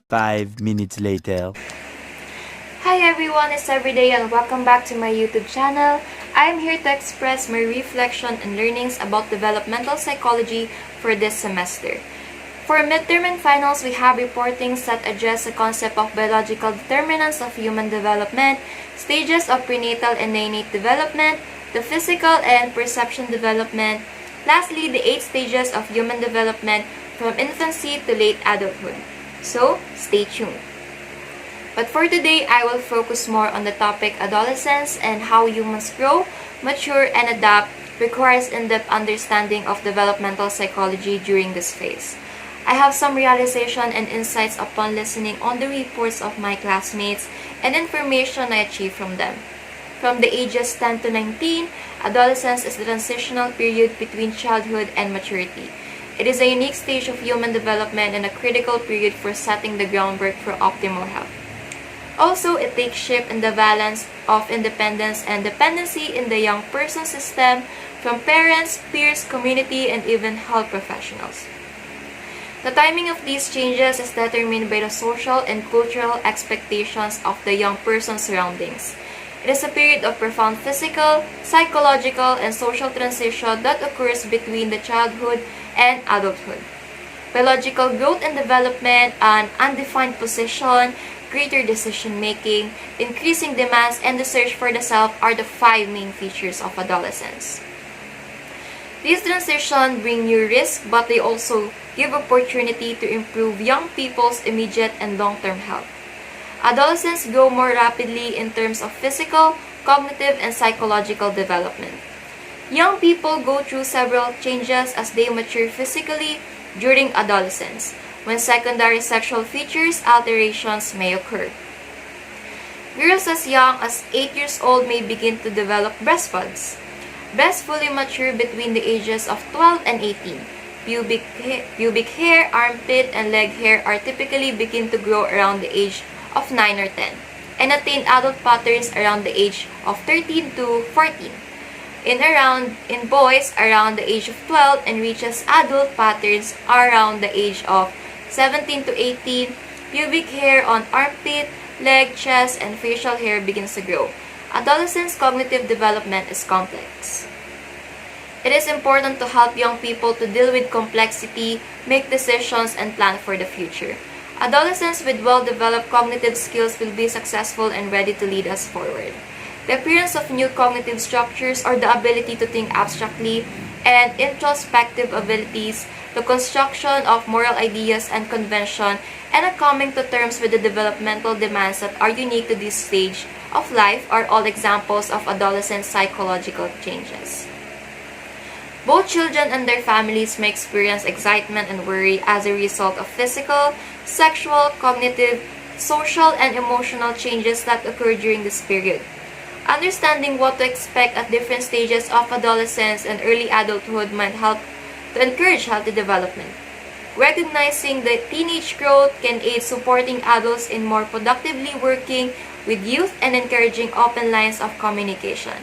5 minutes later. Hi everyone, it's Everyday and welcome back to my YouTube channel. I'm here to express my reflection and learnings about developmental psychology for this semester. For midterm and finals, we have reportings that address the concept of biological determinants of human development, stages of prenatal and neonate development, the physical and perception development, lastly, the 8 stages of human development from infancy to late adulthood. So, stay tuned. But for today, I will focus more on the topic adolescence and how humans grow, mature, and adapt requires in-depth understanding of developmental psychology during this phase. I have some realization and insights upon listening on the reports of my classmates and information I achieved from them. From the ages 10 to 19, adolescence is the transitional period between childhood and maturity. It is a unique stage of human development and a critical period for setting the groundwork for optimal health. Also, it takes shape in the balance of independence and dependency in the young person system from parents, peers, community, and even health professionals. The timing of these changes is determined by the social and cultural expectations of the young person's surroundings. It is a period of profound physical, psychological, and social transition that occurs between the childhood and adulthood. Biological growth and development, an undefined position, greater decision-making, increasing demands, and the search for the self are the 5 main features of adolescence. These transitions bring new risks, but they also give opportunity to improve young people's immediate and long-term health. Adolescents grow more rapidly in terms of physical, cognitive, and psychological development. Young people go through several changes as they mature physically during adolescence, when secondary sexual features alterations may occur. Girls as young as 8 years old may begin to develop breast buds. Breasts fully mature between the ages of 12 and 18. Pubic hair, armpit, and leg hair are typically begin to grow around the age of 9 or 10, and attain adult patterns around the age of 13 to 14. In boys around the age of 12 and reaches adult patterns around the age of 17 to 18, pubic hair on armpit, leg, chest, and facial hair begins to grow. Adolescents' cognitive development is complex. It is important to help young people to deal with complexity, make decisions, and plan for the future. Adolescents with well-developed cognitive skills will be successful and ready to lead us forward. The appearance of new cognitive structures or the ability to think abstractly and introspective abilities, the construction of moral ideas and convention, and a coming to terms with the developmental demands that are unique to this stage of life are all examples of adolescent psychological changes. Both children and their families may experience excitement and worry as a result of physical, sexual, cognitive, social, and emotional changes that occur during this period. Understanding what to expect at different stages of adolescence and early adulthood might help to encourage healthy development. Recognizing the teenage growth can aid supporting adults in more productively working with youth and encouraging open lines of communication.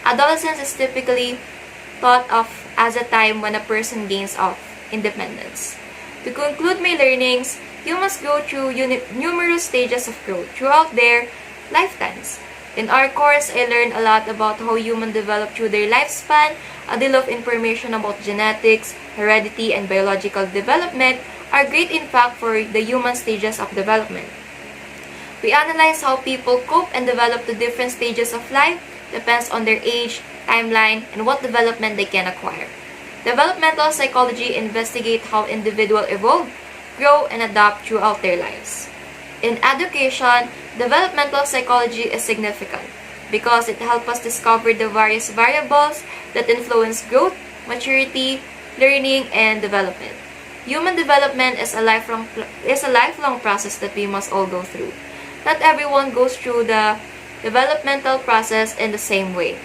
Adolescence is typically thought of as a time when a person gains of independence. To conclude my learnings, humans go through numerous stages of growth throughout their lifetimes. In our course, I learned a lot about how humans develop through their lifespan. A deal of information about genetics, heredity, and biological development are great in fact for the human stages of development. We analyze how people cope and develop to different stages of life, depends on their age, timeline, and what development they can acquire. Developmental psychology investigates how individuals evolve, grow, and adapt throughout their lives. In education, developmental psychology is significant because it helps us discover the various variables that influence growth, maturity, learning, and development. Human development is a lifelong process that we must all go through. Not everyone goes through the developmental process in the same way.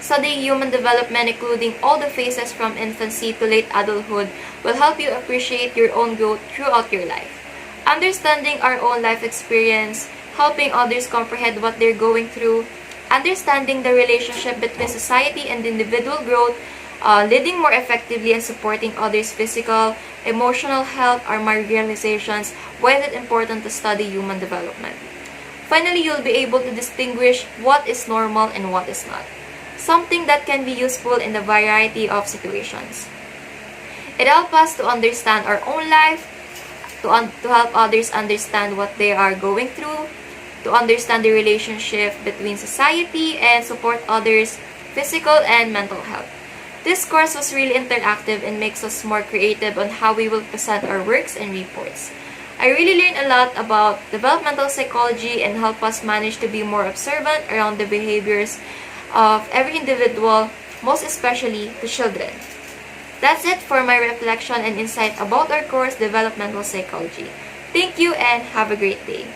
Studying human development, including all the phases from infancy to late adulthood, will help you appreciate your own growth throughout your life. Understanding our own life experience, helping others comprehend what they're going through, understanding the relationship between society and individual growth, leading more effectively and supporting others' physical, emotional health are my realizations why it is important to study human development. Finally, you'll be able to distinguish what is normal and what is not, something that can be useful in a variety of situations. It helps us to understand our own life, to help others understand what they are going through, to understand the relationship between society, and support others' physical and mental health. This course was really interactive and makes us more creative on how we will present our works and reports. I really learned a lot about developmental psychology and help us manage to be more observant around the behaviors of every individual, most especially the children. That's it for my reflection and insight about our course, Developmental Psychology. Thank you and have a great day.